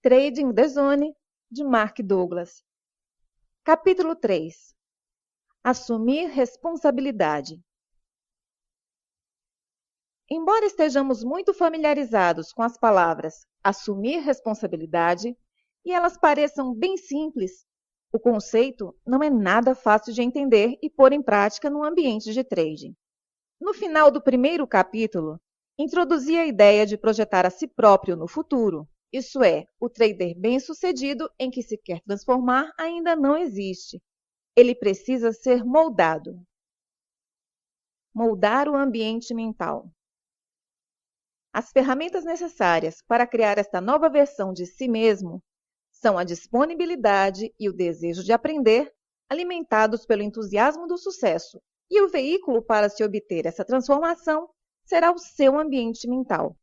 Trading the Zone, de Mark Douglas. Capítulo 3. Assumir responsabilidade. Embora estejamos muito familiarizados com as palavras assumir responsabilidade e elas pareçam bem simples, o conceito não é nada fácil de entender e pôr em prática no ambiente de trading. No final do primeiro capítulo, introduzi a ideia de projetar a si próprio no futuro. Isso é, o trader bem-sucedido em que se quer transformar ainda não existe. Ele precisa ser moldado. Moldar o ambiente mental. As ferramentas necessárias para criar esta nova versão de si mesmo são a disponibilidade e o desejo de aprender, alimentados pelo entusiasmo do sucesso, e o veículo para se obter essa transformação será o seu ambiente mental.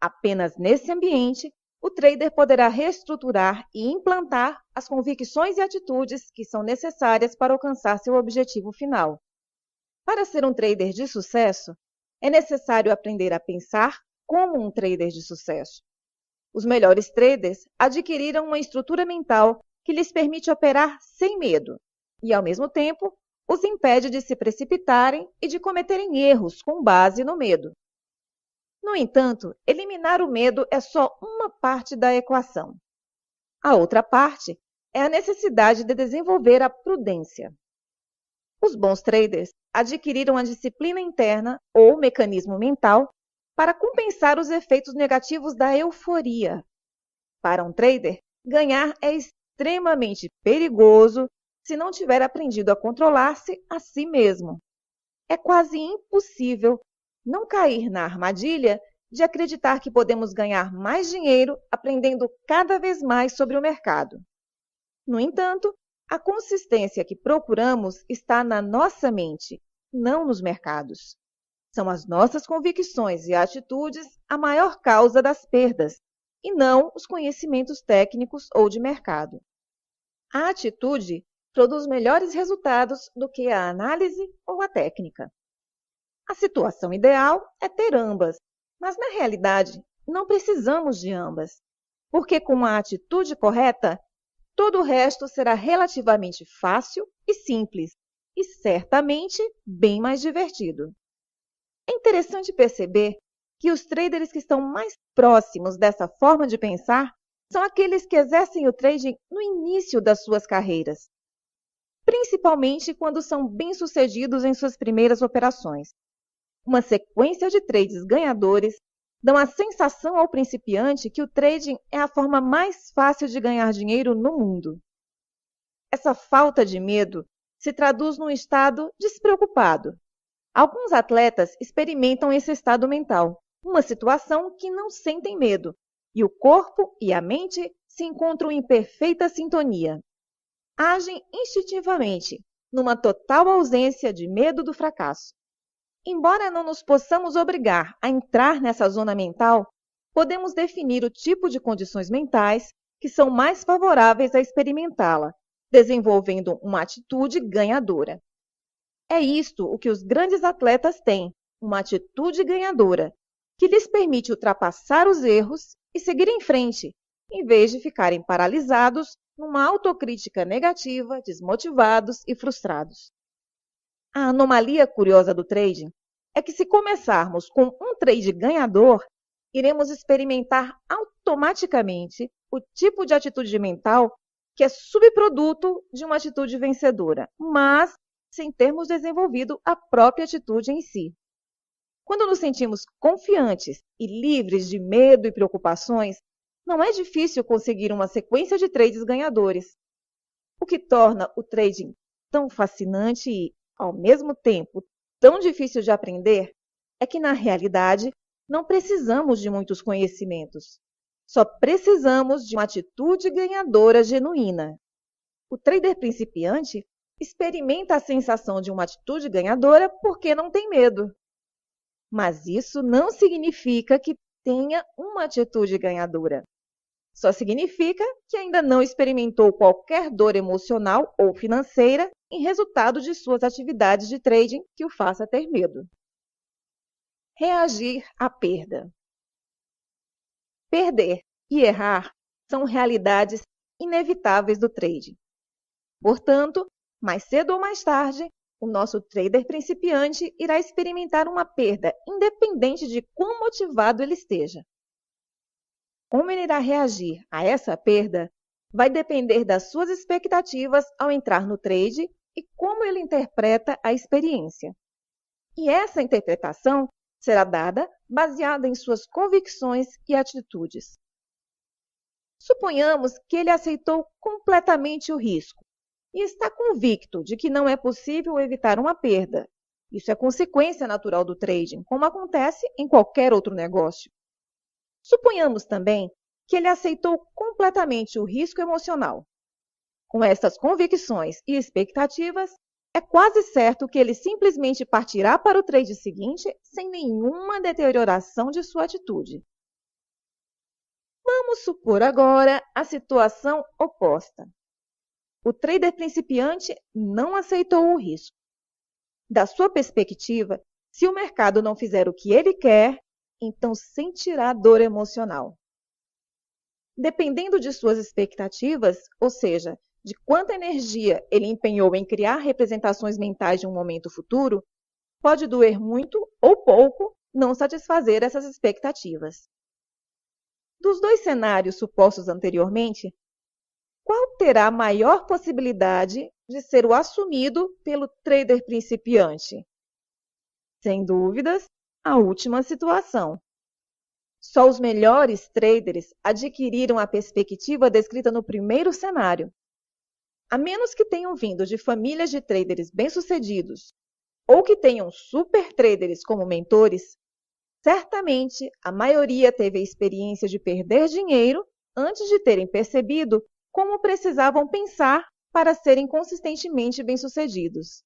Apenas nesse ambiente, o trader poderá reestruturar e implantar as convicções e atitudes que são necessárias para alcançar seu objetivo final. Para ser um trader de sucesso, é necessário aprender a pensar como um trader de sucesso. Os melhores traders adquiriram uma estrutura mental que lhes permite operar sem medo e, ao mesmo tempo, os impede de se precipitarem e de cometerem erros com base no medo. No entanto, eliminar o medo é só uma parte da equação. A outra parte é a necessidade de desenvolver a prudência. Os bons traders adquiriram a disciplina interna ou mecanismo mental para compensar os efeitos negativos da euforia. Para um trader, ganhar é extremamente perigoso se não tiver aprendido a controlar-se a si mesmo. É quase impossível não cair na armadilha de acreditar que podemos ganhar mais dinheiro aprendendo cada vez mais sobre o mercado. No entanto, a consistência que procuramos está na nossa mente, não nos mercados. São as nossas convicções e atitudes a maior causa das perdas, e não os conhecimentos técnicos ou de mercado. A atitude produz melhores resultados do que a análise ou a técnica. A situação ideal é ter ambas, mas na realidade não precisamos de ambas, porque com a atitude correta, todo o resto será relativamente fácil e simples, e certamente bem mais divertido. É interessante perceber que os traders que estão mais próximos dessa forma de pensar são aqueles que exercem o trading no início das suas carreiras, principalmente quando são bem-sucedidos em suas primeiras operações. Uma sequência de trades ganhadores dão a sensação ao principiante que o trading é a forma mais fácil de ganhar dinheiro no mundo. Essa falta de medo se traduz num estado despreocupado. Alguns atletas experimentam esse estado mental, uma situação que não sentem medo, e o corpo e a mente se encontram em perfeita sintonia. Agem instintivamente, numa total ausência de medo do fracasso. Embora não nos possamos obrigar a entrar nessa zona mental, podemos definir o tipo de condições mentais que são mais favoráveis a experimentá-la, desenvolvendo uma atitude ganhadora. É isto o que os grandes atletas têm, uma atitude ganhadora, que lhes permite ultrapassar os erros e seguir em frente, em vez de ficarem paralisados numa autocrítica negativa, desmotivados e frustrados. A anomalia curiosa do trading é que, se começarmos com um trade ganhador, iremos experimentar automaticamente o tipo de atitude mental que é subproduto de uma atitude vencedora, mas sem termos desenvolvido a própria atitude em si. Quando nos sentimos confiantes e livres de medo e preocupações, não é difícil conseguir uma sequência de trades ganhadores. O que torna o trading tão fascinante e, ao mesmo tempo, tão difícil de aprender é que, na realidade, não precisamos de muitos conhecimentos. Só precisamos de uma atitude ganhadora genuína. O trader principiante experimenta a sensação de uma atitude ganhadora porque não tem medo. Mas isso não significa que tenha uma atitude ganhadora. Só significa que ainda não experimentou qualquer dor emocional ou financeira em resultado de suas atividades de trading que o faça ter medo. Reagir à perda. Perder e errar são realidades inevitáveis do trading. Portanto, mais cedo ou mais tarde, o nosso trader principiante irá experimentar uma perda, independente de quão motivado ele esteja. Como ele irá reagir a essa perda vai depender das suas expectativas ao entrar no trade e como ele interpreta a experiência. E essa interpretação será dada baseada em suas convicções e atitudes. Suponhamos que ele aceitou completamente o risco e está convicto de que não é possível evitar uma perda. Isso é consequência natural do trading, como acontece em qualquer outro negócio. Suponhamos também que ele aceitou completamente o risco emocional. Com essas convicções e expectativas, é quase certo que ele simplesmente partirá para o trade seguinte sem nenhuma deterioração de sua atitude. Vamos supor agora a situação oposta. O trader principiante não aceitou o risco. Da sua perspectiva, se o mercado não fizer o que ele quer, então sentirá dor emocional. Dependendo de suas expectativas, ou seja, de quanta energia ele empenhou em criar representações mentais de um momento futuro, pode doer muito ou pouco não satisfazer essas expectativas. Dos dois cenários supostos anteriormente, qual terá maior possibilidade de ser o assumido pelo trader principiante? Sem dúvidas, a última situação. Só os melhores traders adquiriram a perspectiva descrita no primeiro cenário. A menos que tenham vindo de famílias de traders bem-sucedidos ou que tenham super traders como mentores, certamente a maioria teve a experiência de perder dinheiro antes de terem percebido como precisavam pensar para serem consistentemente bem-sucedidos.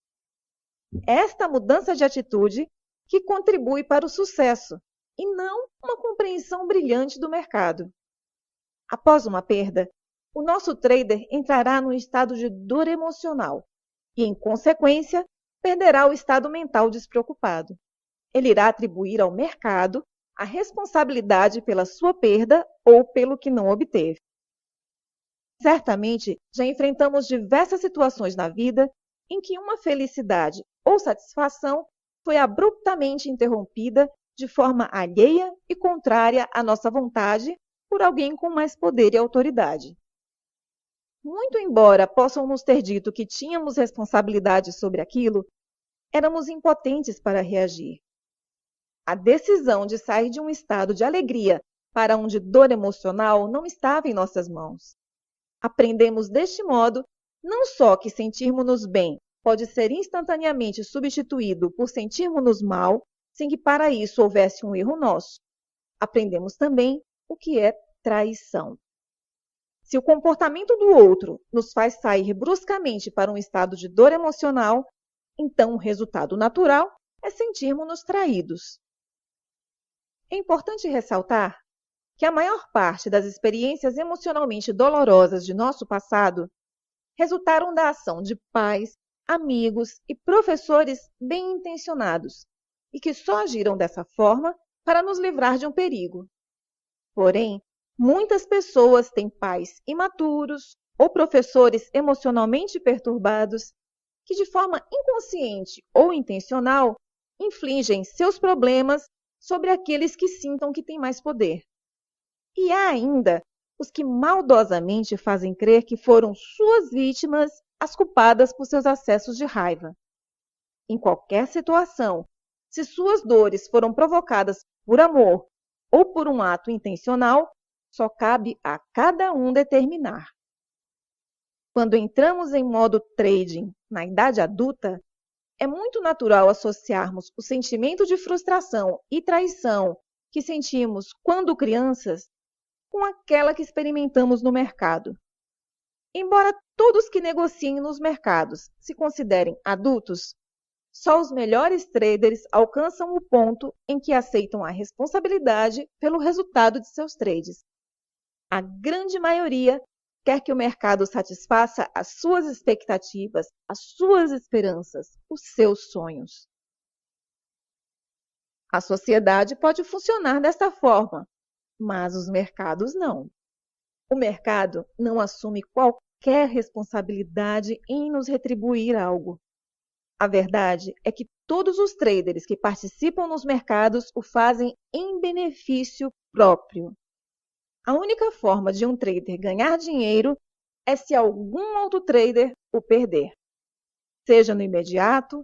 Esta mudança de atitude que contribui para o sucesso e não uma compreensão brilhante do mercado. Após uma perda, o nosso trader entrará num estado de dor emocional e, em consequência, perderá o estado mental despreocupado. Ele irá atribuir ao mercado a responsabilidade pela sua perda ou pelo que não obteve. Certamente, já enfrentamos diversas situações na vida em que uma felicidade ou satisfação foi abruptamente interrompida de forma alheia e contrária à nossa vontade por alguém com mais poder e autoridade. Muito embora possam nos ter dito que tínhamos responsabilidade sobre aquilo, éramos impotentes para reagir. A decisão de sair de um estado de alegria para um de dor emocional não estava em nossas mãos. Aprendemos deste modo não só que sentirmos-nos bem pode ser instantaneamente substituído por sentirmos-nos mal, sem que para isso houvesse um erro nosso. Aprendemos também o que é traição. Se o comportamento do outro nos faz sair bruscamente para um estado de dor emocional, então o resultado natural é sentirmos-nos traídos. É importante ressaltar que a maior parte das experiências emocionalmente dolorosas de nosso passado resultaram da ação de pais, amigos e professores bem-intencionados e que só agiram dessa forma para nos livrar de um perigo. Porém, muitas pessoas têm pais imaturos ou professores emocionalmente perturbados que, de forma inconsciente ou intencional, infligem seus problemas sobre aqueles que sintam que têm mais poder. E há ainda os que maldosamente fazem crer que foram suas vítimas as culpadas por seus acessos de raiva. Em qualquer situação, se suas dores foram provocadas por amor ou por um ato intencional, só cabe a cada um determinar. Quando entramos em modo trading na idade adulta, é muito natural associarmos o sentimento de frustração e traição que sentimos quando crianças com aquela que experimentamos no mercado. Embora todos que negociem nos mercados se considerem adultos, só os melhores traders alcançam o ponto em que aceitam a responsabilidade pelo resultado de seus trades. A grande maioria quer que o mercado satisfaça as suas expectativas, as suas esperanças, os seus sonhos. A sociedade pode funcionar desta forma, mas os mercados não. O mercado não assume qualquer responsabilidade em nos retribuir algo. A verdade é que todos os traders que participam nos mercados o fazem em benefício próprio. A única forma de um trader ganhar dinheiro é se algum outro trader o perder, seja no imediato,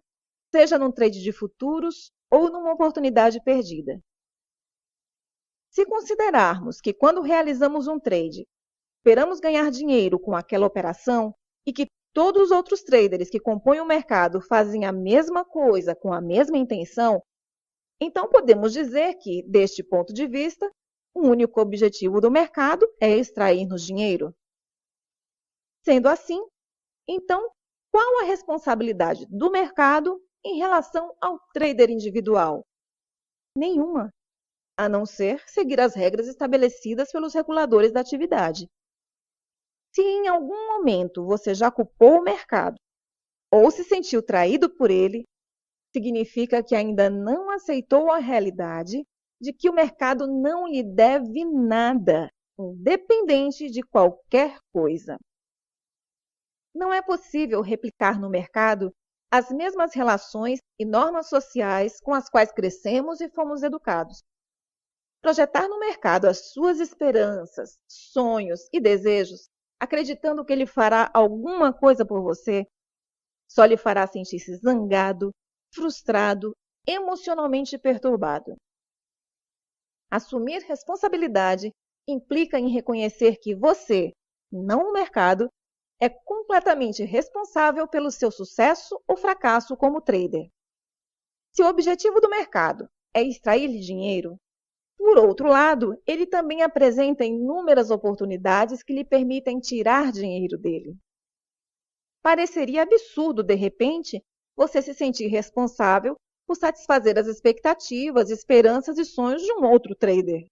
seja num trade de futuros ou numa oportunidade perdida. Se considerarmos que quando realizamos um trade, esperamos ganhar dinheiro com aquela operação e que todos os outros traders que compõem o mercado fazem a mesma coisa com a mesma intenção, então podemos dizer que, deste ponto de vista, o único objetivo do mercado é extrair-nos dinheiro. Sendo assim, então, qual a responsabilidade do mercado em relação ao trader individual? Nenhuma, a não ser seguir as regras estabelecidas pelos reguladores da atividade. Se em algum momento você já culpou o mercado ou se sentiu traído por ele, significa que ainda não aceitou a realidade de que o mercado não lhe deve nada, independente de qualquer coisa. Não é possível replicar no mercado as mesmas relações e normas sociais com as quais crescemos e fomos educados. Projetar no mercado as suas esperanças, sonhos e desejos, acreditando que ele fará alguma coisa por você, só lhe fará sentir-se zangado, frustrado, emocionalmente perturbado. Assumir responsabilidade implica em reconhecer que você, não o mercado, é completamente responsável pelo seu sucesso ou fracasso como trader. Se o objetivo do mercado é extrair-lhe dinheiro, por outro lado, ele também apresenta inúmeras oportunidades que lhe permitem tirar dinheiro dele. Pareceria absurdo, de repente, você se sentir responsável por satisfazer as expectativas, esperanças e sonhos de um outro trader.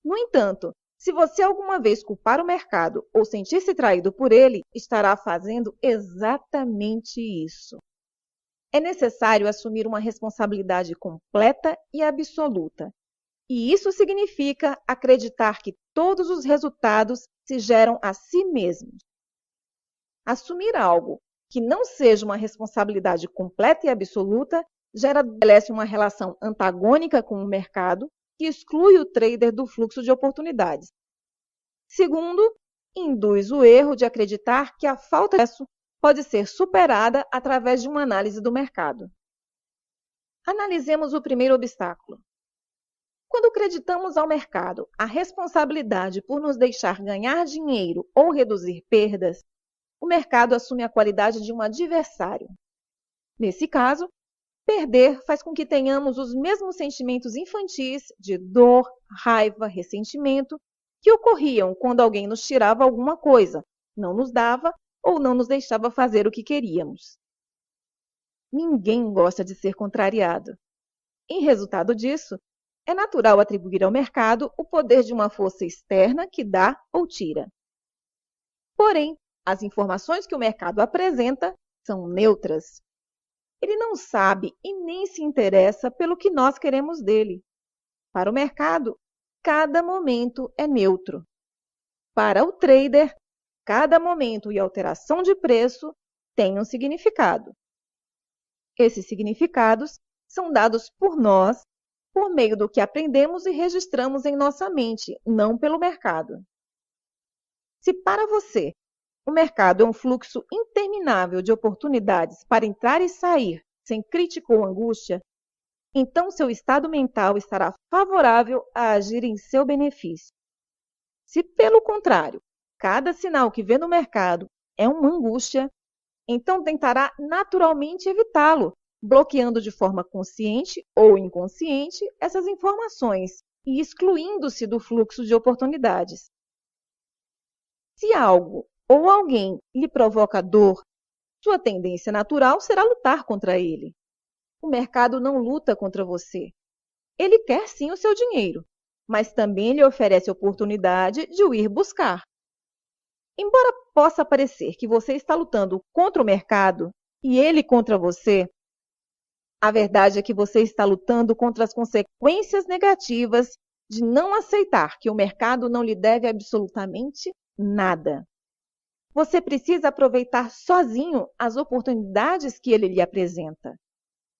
No entanto, se você alguma vez culpar o mercado ou sentir-se traído por ele, estará fazendo exatamente isso. É necessário assumir uma responsabilidade completa e absoluta. E isso significa acreditar que todos os resultados se geram a si mesmos. Assumir algo que não seja uma responsabilidade completa e absoluta estabelece uma relação antagônica com o mercado que exclui o trader do fluxo de oportunidades. Segundo, induz o erro de acreditar que a falta de acesso pode ser superada através de uma análise do mercado. Analisemos o primeiro obstáculo. Quando acreditamos ao mercado a responsabilidade por nos deixar ganhar dinheiro ou reduzir perdas, o mercado assume a qualidade de um adversário. Nesse caso, perder faz com que tenhamos os mesmos sentimentos infantis de dor, raiva, ressentimento que ocorriam quando alguém nos tirava alguma coisa, não nos dava ou não nos deixava fazer o que queríamos. Ninguém gosta de ser contrariado. Em resultado disso, é natural atribuir ao mercado o poder de uma força externa que dá ou tira. Porém, as informações que o mercado apresenta são neutras. Ele não sabe e nem se interessa pelo que nós queremos dele. Para o mercado, cada momento é neutro. Para o trader, cada momento e alteração de preço tem um significado. Esses significados são dados por nós por meio do que aprendemos e registramos em nossa mente, não pelo mercado. Se para você o mercado é um fluxo interminável de oportunidades para entrar e sair sem crítica ou angústia, então seu estado mental estará favorável a agir em seu benefício. Se, pelo contrário, cada sinal que vê no mercado é uma angústia, então tentará naturalmente evitá-lo, bloqueando de forma consciente ou inconsciente essas informações e excluindo-se do fluxo de oportunidades. Se algo ou alguém lhe provoca dor, sua tendência natural será lutar contra ele. O mercado não luta contra você. Ele quer sim o seu dinheiro, mas também lhe oferece a oportunidade de o ir buscar. Embora possa parecer que você está lutando contra o mercado e ele contra você, a verdade é que você está lutando contra as consequências negativas de não aceitar que o mercado não lhe deve absolutamente nada. Você precisa aproveitar sozinho as oportunidades que ele lhe apresenta.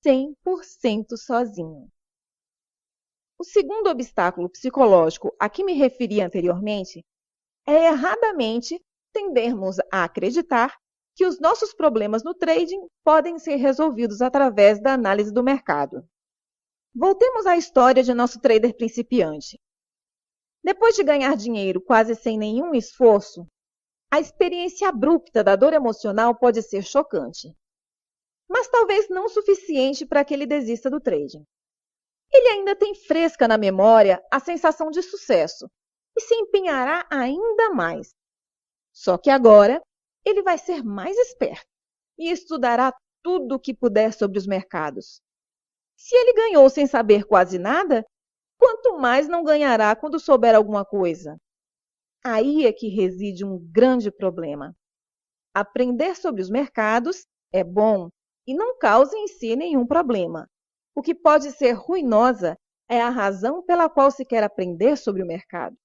100% sozinho. O segundo obstáculo psicológico a que me referi anteriormente é erradamente tendermos a acreditar que os nossos problemas no trading podem ser resolvidos através da análise do mercado. Voltemos à história de nosso trader principiante. Depois de ganhar dinheiro quase sem nenhum esforço, a experiência abrupta da dor emocional pode ser chocante, mas talvez não suficiente para que ele desista do trading. Ele ainda tem fresca na memória a sensação de sucesso e se empenhará ainda mais. Só que agora ele vai ser mais esperto e estudará tudo o que puder sobre os mercados. Se ele ganhou sem saber quase nada, quanto mais não ganhará quando souber alguma coisa? Aí é que reside um grande problema. Aprender sobre os mercados é bom e não causa em si nenhum problema. O que pode ser ruinosa é a razão pela qual se quer aprender sobre o mercado.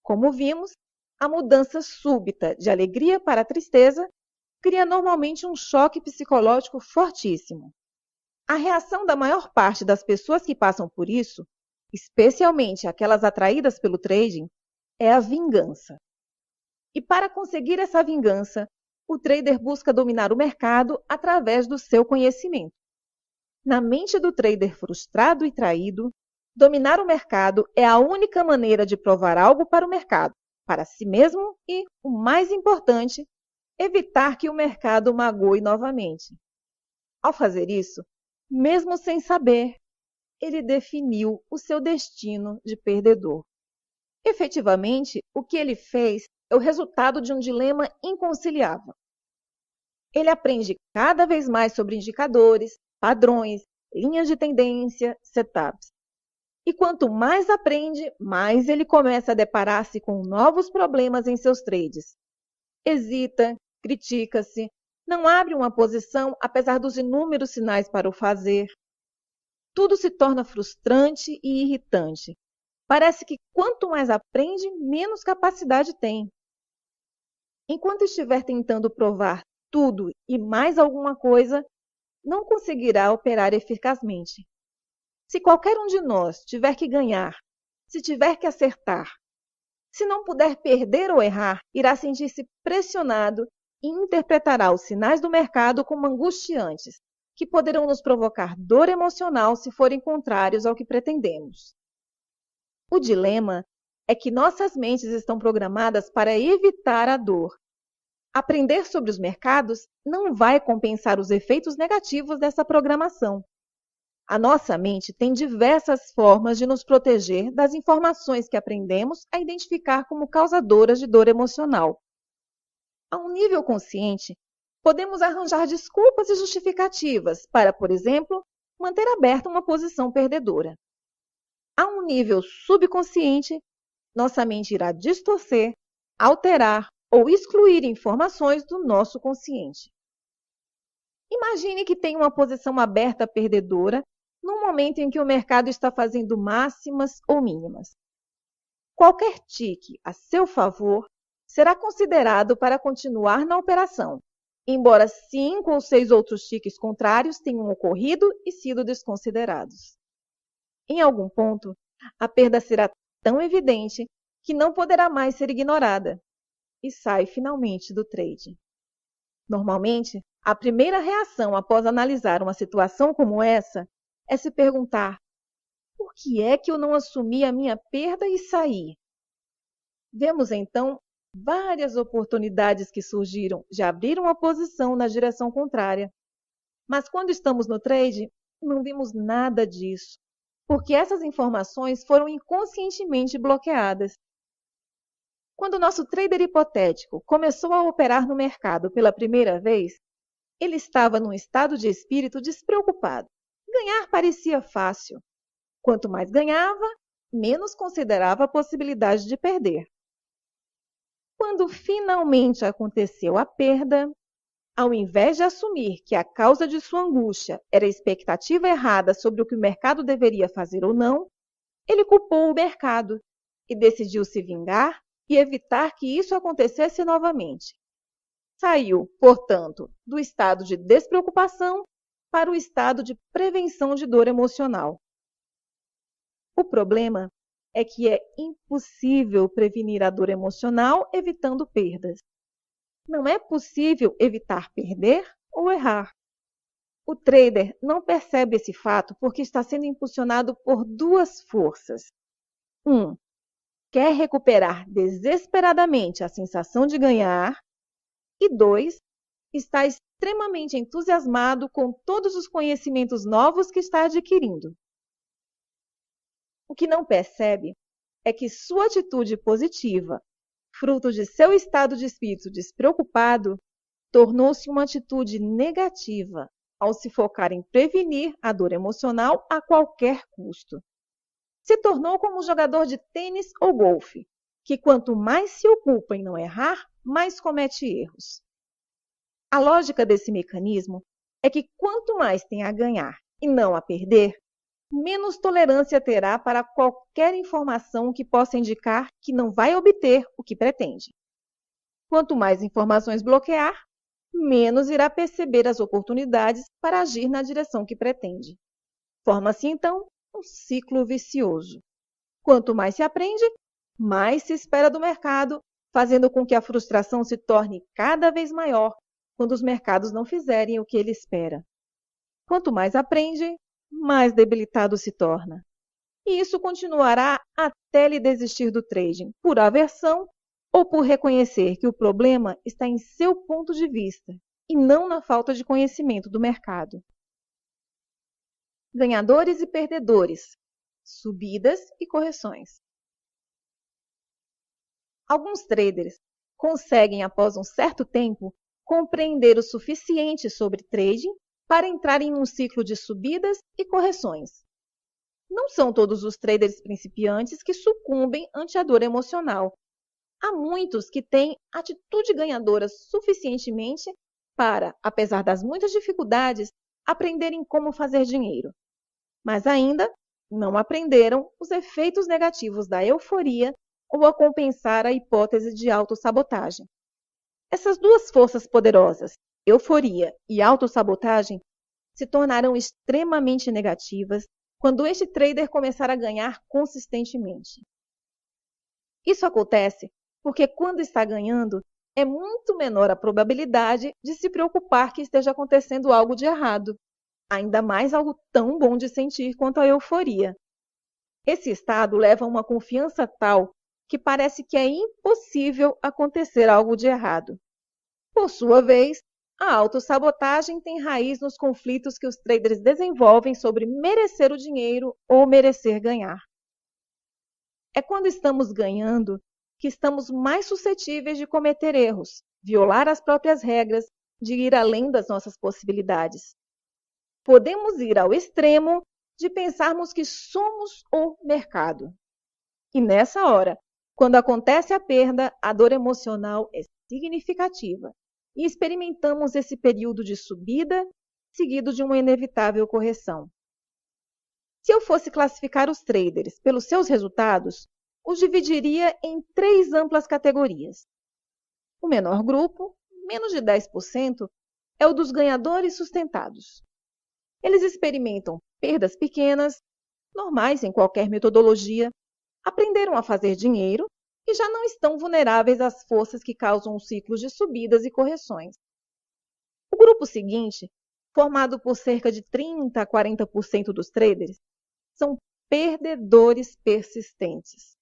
Como vimos, a mudança súbita de alegria para tristeza cria normalmente um choque psicológico fortíssimo. A reação da maior parte das pessoas que passam por isso, especialmente aquelas atraídas pelo trading, é a vingança. E para conseguir essa vingança, o trader busca dominar o mercado através do seu conhecimento. Na mente do trader frustrado e traído, dominar o mercado é a única maneira de provar algo para o mercado, para si mesmo e, o mais importante, evitar que o mercado magoe novamente. Ao fazer isso, mesmo sem saber, ele definiu o seu destino de perdedor. Efetivamente, o que ele fez é o resultado de um dilema inconciliável. Ele aprende cada vez mais sobre indicadores, padrões, linhas de tendência, setups. E quanto mais aprende, mais ele começa a deparar-se com novos problemas em seus trades. Hesita, critica-se, não abre uma posição apesar dos inúmeros sinais para o fazer. Tudo se torna frustrante e irritante. Parece que quanto mais aprende, menos capacidade tem. Enquanto estiver tentando provar tudo e mais alguma coisa, não conseguirá operar eficazmente. Se qualquer um de nós tiver que ganhar, se tiver que acertar, se não puder perder ou errar, irá sentir-se pressionado e interpretará os sinais do mercado como angustiantes, que poderão nos provocar dor emocional se forem contrários ao que pretendemos. O dilema é que nossas mentes estão programadas para evitar a dor. Aprender sobre os mercados não vai compensar os efeitos negativos dessa programação. A nossa mente tem diversas formas de nos proteger das informações que aprendemos a identificar como causadoras de dor emocional. A um nível consciente, podemos arranjar desculpas e justificativas para, por exemplo, manter aberta uma posição perdedora. A um nível subconsciente, nossa mente irá distorcer, alterar ou excluir informações do nosso consciente. Imagine que tem uma posição aberta perdedora no momento em que o mercado está fazendo máximas ou mínimas. Qualquer tique a seu favor será considerado para continuar na operação, embora 5 ou 6 outros tiques contrários tenham ocorrido e sido desconsiderados. Em algum ponto, a perda será tão evidente que não poderá mais ser ignorada e sai finalmente do trade. Normalmente, a primeira reação após analisar uma situação como essa é se perguntar: por que é que eu não assumi a minha perda e saí? Vemos então várias oportunidades que surgiram de abrir uma posição na direção contrária. Mas quando estamos no trade, não vimos nada disso, porque essas informações foram inconscientemente bloqueadas. Quando o nosso trader hipotético começou a operar no mercado pela primeira vez, ele estava num estado de espírito despreocupado. Ganhar parecia fácil. Quanto mais ganhava, menos considerava a possibilidade de perder. Quando finalmente aconteceu a perda, ao invés de assumir que a causa de sua angústia era a expectativa errada sobre o que o mercado deveria fazer ou não, Ele culpou o mercado e decidiu se vingar e evitar que isso acontecesse novamente. Saiu, portanto, do estado de despreocupação para o estado de prevenção de dor emocional. O problema é que é impossível prevenir a dor emocional evitando perdas. Não é possível evitar perder ou errar. O trader não percebe esse fato porque está sendo impulsionado por duas forças. 1. Quer recuperar desesperadamente a sensação de ganhar. E 2. Está extremamente entusiasmado com todos os conhecimentos novos que está adquirindo. O que não percebe é que sua atitude positiva, fruto de seu estado de espírito despreocupado, tornou-se uma atitude negativa ao se focar em prevenir a dor emocional a qualquer custo. Se tornou como um jogador de tênis ou golfe, que quanto mais se ocupa em não errar, mais comete erros. A lógica desse mecanismo é que quanto mais tem a ganhar e não a perder, menos tolerância terá para qualquer informação que possa indicar que não vai obter o que pretende. Quanto mais informações bloquear, menos irá perceber as oportunidades para agir na direção que pretende. Forma-se, então, um ciclo vicioso. Quanto mais se aprende, mais se espera do mercado, fazendo com que a frustração se torne cada vez maior quando os mercados não fizerem o que ele espera. Quanto mais aprende, mais debilitado se torna. E isso continuará até ele desistir do trading, por aversão ou por reconhecer que o problema está em seu ponto de vista e não na falta de conhecimento do mercado. Ganhadores e perdedores, subidas e correções. Alguns traders conseguem, após um certo tempo, compreender o suficiente sobre trading para entrar em um ciclo de subidas e correções. Não são todos os traders principiantes que sucumbem ante a dor emocional. Há muitos que têm atitude ganhadora suficientemente para, apesar das muitas dificuldades, aprenderem como fazer dinheiro. Mas ainda não aprenderam os efeitos negativos da euforia ou a compensar a hipótese de autossabotagem. Essas duas forças poderosas, euforia e autossabotagem, se tornarão extremamente negativas quando este trader começar a ganhar consistentemente. Isso acontece porque quando está ganhando, é muito menor a probabilidade de se preocupar que esteja acontecendo algo de errado, ainda mais algo tão bom de sentir quanto a euforia. Esse estado leva a uma confiança tal que parece que é impossível acontecer algo de errado. Por sua vez, a autossabotagem tem raiz nos conflitos que os traders desenvolvem sobre merecer o dinheiro ou merecer ganhar. É quando estamos ganhando que estamos mais suscetíveis de cometer erros, violar as próprias regras, de ir além das nossas possibilidades. Podemos ir ao extremo de pensarmos que somos o mercado. E nessa hora, quando acontece a perda, a dor emocional é significativa e experimentamos esse período de subida seguido de uma inevitável correção. Se eu fosse classificar os traders pelos seus resultados, os dividiria em 3 amplas categorias. O menor grupo, menos de 10%, é o dos ganhadores sustentados. Eles experimentam perdas pequenas, normais em qualquer metodologia, aprenderam a fazer dinheiro e já não estão vulneráveis às forças que causam ciclos de subidas e correções. O grupo seguinte, formado por cerca de 30% a 40% dos traders, são perdedores persistentes.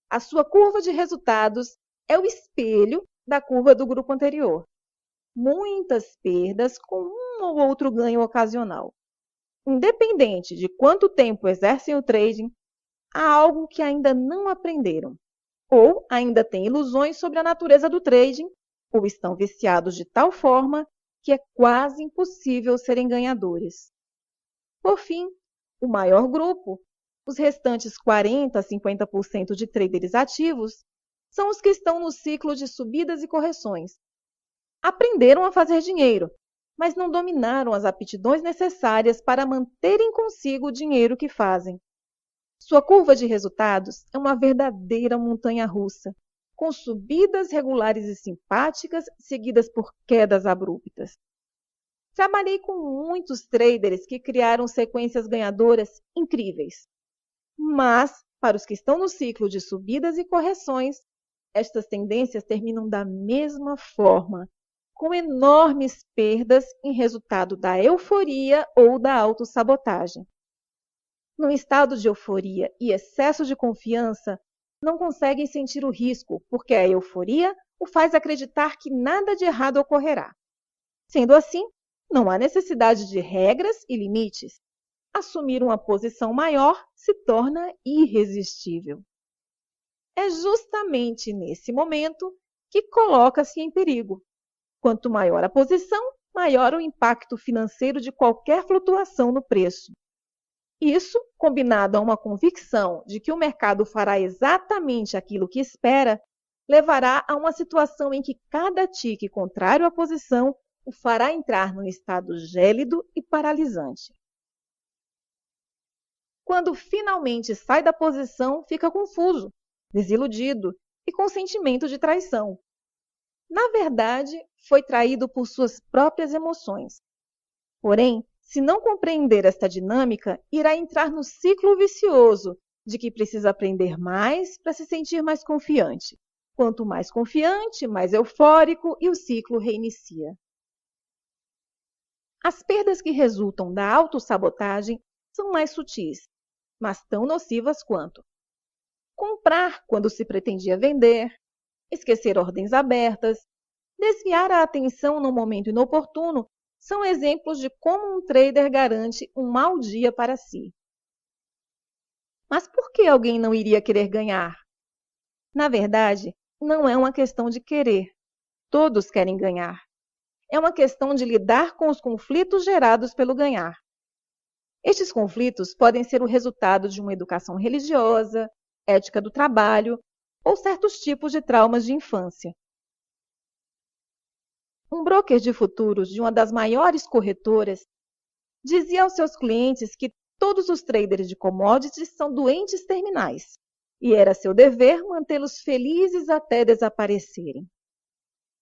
A sua curva de resultados é o espelho da curva do grupo anterior. Muitas perdas com um ou outro ganho ocasional. Independente de quanto tempo exercem o trading, há algo que ainda não aprenderam, ou ainda têm ilusões sobre a natureza do trading, ou estão viciados de tal forma que é quase impossível serem ganhadores. Por fim, o maior grupo, os restantes 40% a 50% de traders ativos, são os que estão no ciclo de subidas e correções. Aprenderam a fazer dinheiro, mas não dominaram as aptidões necessárias para manterem consigo o dinheiro que fazem. Sua curva de resultados é uma verdadeira montanha-russa, com subidas regulares e simpáticas, seguidas por quedas abruptas. Trabalhei com muitos traders que criaram sequências ganhadoras incríveis. Mas, para os que estão no ciclo de subidas e correções, estas tendências terminam da mesma forma, com enormes perdas em resultado da euforia ou da autossabotagem. Num estado de euforia e excesso de confiança, não conseguem sentir o risco, porque a euforia o faz acreditar que nada de errado ocorrerá. Sendo assim, não há necessidade de regras e limites. Assumir uma posição maior se torna irresistível. É justamente nesse momento que coloca-se em perigo. Quanto maior a posição, maior o impacto financeiro de qualquer flutuação no preço. Isso, combinado a uma convicção de que o mercado fará exatamente aquilo que espera, levará a uma situação em que cada tique contrário à posição o fará entrar num estado gélido e paralisante. Quando finalmente sai da posição, fica confuso, desiludido e com sentimento de traição. Na verdade, foi traído por suas próprias emoções. Porém, se não compreender esta dinâmica, irá entrar no ciclo vicioso de que precisa aprender mais para se sentir mais confiante. Quanto mais confiante, mais eufórico e o ciclo reinicia. As perdas que resultam da autossabotagem são mais sutis, mas tão nocivas quanto comprar quando se pretendia vender, esquecer ordens abertas, desviar a atenção no momento inoportuno são exemplos de como um trader garante um mau dia para si. Mas por que alguém não iria querer ganhar? Na verdade, não é uma questão de querer. Todos querem ganhar. É uma questão de lidar com os conflitos gerados pelo ganhar. Estes conflitos podem ser o resultado de uma educação religiosa, ética do trabalho ou certos tipos de traumas de infância. Um broker de futuros de uma das maiores corretoras dizia aos seus clientes que todos os traders de commodities são doentes terminais e era seu dever mantê-los felizes até desaparecerem.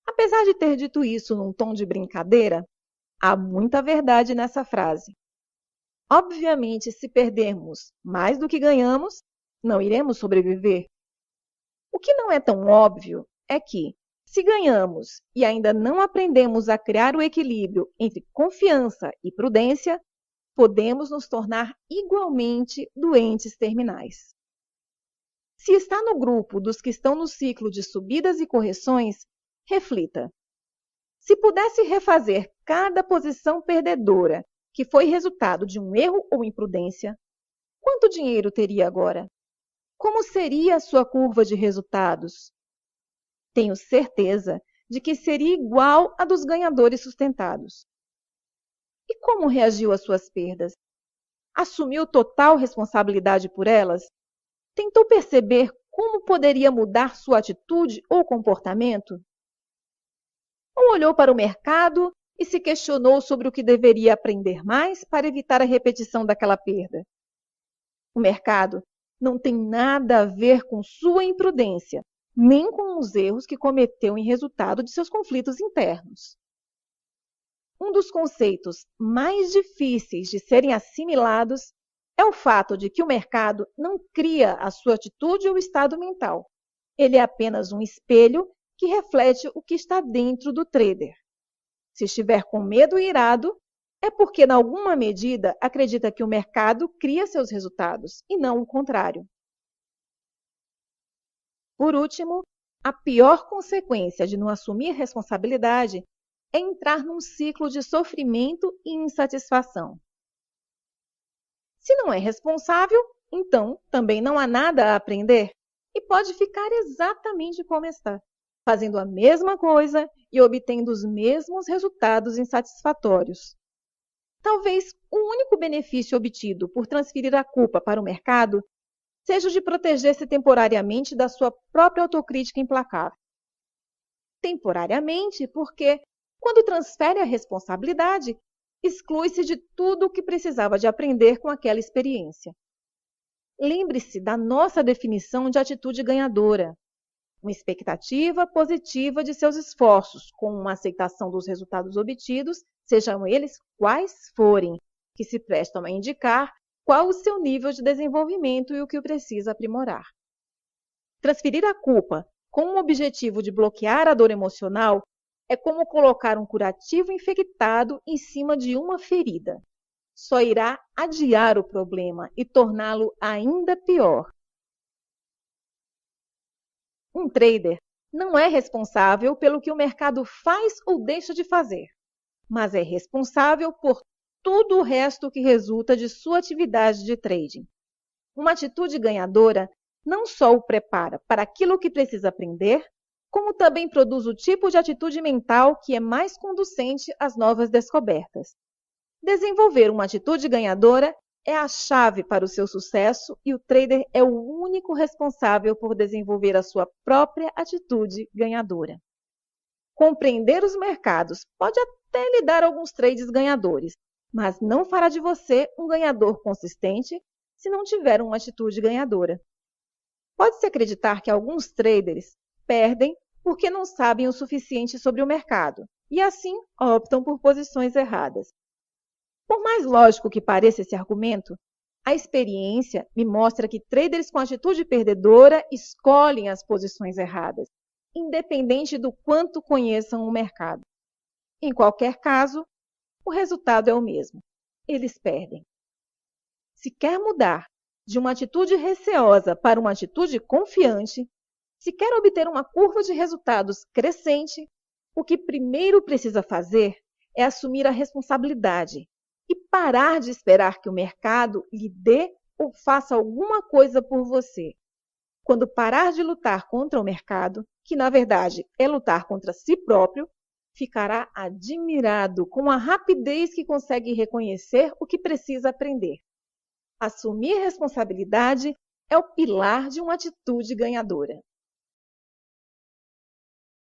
Apesar de ter dito isso num tom de brincadeira, há muita verdade nessa frase. Obviamente, se perdermos mais do que ganhamos, não iremos sobreviver. O que não é tão óbvio é que, se ganhamos e ainda não aprendemos a criar o equilíbrio entre confiança e prudência, podemos nos tornar igualmente doentes terminais. Se está no grupo dos que estão no ciclo de subidas e correções, reflita. Se pudesse refazer cada posição perdedora que foi resultado de um erro ou imprudência, quanto dinheiro teria agora? Como seria a sua curva de resultados? Tenho certeza de que seria igual à dos ganhadores sustentados. E como reagiu às suas perdas? Assumiu total responsabilidade por elas? Tentou perceber como poderia mudar sua atitude ou comportamento? Ou olhou para o mercado e se questionou sobre o que deveria aprender mais para evitar a repetição daquela perda? O mercado não tem nada a ver com sua imprudência, nem com os erros que cometeu em resultado de seus conflitos internos. Um dos conceitos mais difíceis de serem assimilados é o fato de que o mercado não cria a sua atitude ou estado mental. Ele é apenas um espelho que reflete o que está dentro do trader. Se estiver com medo e irado, é porque, em alguma medida, acredita que o mercado cria seus resultados, e não o contrário. Por último, a pior consequência de não assumir responsabilidade é entrar num ciclo de sofrimento e insatisfação. Se não é responsável, então também não há nada a aprender e pode ficar exatamente como está, fazendo a mesma coisa e obtendo os mesmos resultados insatisfatórios. Talvez o único benefício obtido por transferir a culpa para o mercado seja o de proteger-se temporariamente da sua própria autocrítica implacável. Temporariamente, porque, quando transfere a responsabilidade, exclui-se de tudo o que precisava de aprender com aquela experiência. Lembre-se da nossa definição de atitude ganhadora. Uma expectativa positiva de seus esforços, com uma aceitação dos resultados obtidos, sejam eles quais forem, que se prestam a indicar qual o seu nível de desenvolvimento e o que o precisa aprimorar. Transferir a culpa com o objetivo de bloquear a dor emocional é como colocar um curativo infectado em cima de uma ferida. Só irá adiar o problema e torná-lo ainda pior. Um trader não é responsável pelo que o mercado faz ou deixa de fazer, mas é responsável por tudo o resto que resulta de sua atividade de trading. Uma atitude ganhadora não só o prepara para aquilo que precisa aprender, como também produz o tipo de atitude mental que é mais conducente às novas descobertas. Desenvolver uma atitude ganhadora é a chave para o seu sucesso e o trader é o único responsável por desenvolver a sua própria atitude ganhadora. Compreender os mercados pode até lhe dar alguns trades ganhadores, mas não fará de você um ganhador consistente se não tiver uma atitude ganhadora. Pode-se acreditar que alguns traders perdem porque não sabem o suficiente sobre o mercado e, assim, optam por posições erradas. Por mais lógico que pareça esse argumento, a experiência me mostra que traders com atitude perdedora escolhem as posições erradas, independente do quanto conheçam o mercado. Em qualquer caso, o resultado é o mesmo. Eles perdem. Se quer mudar de uma atitude receosa para uma atitude confiante, se quer obter uma curva de resultados crescente, o que primeiro precisa fazer é assumir a responsabilidade e parar de esperar que o mercado lhe dê ou faça alguma coisa por você. Quando parar de lutar contra o mercado, que na verdade é lutar contra si próprio, ficará admirado com a rapidez que consegue reconhecer o que precisa aprender. Assumir responsabilidade é o pilar de uma atitude ganhadora.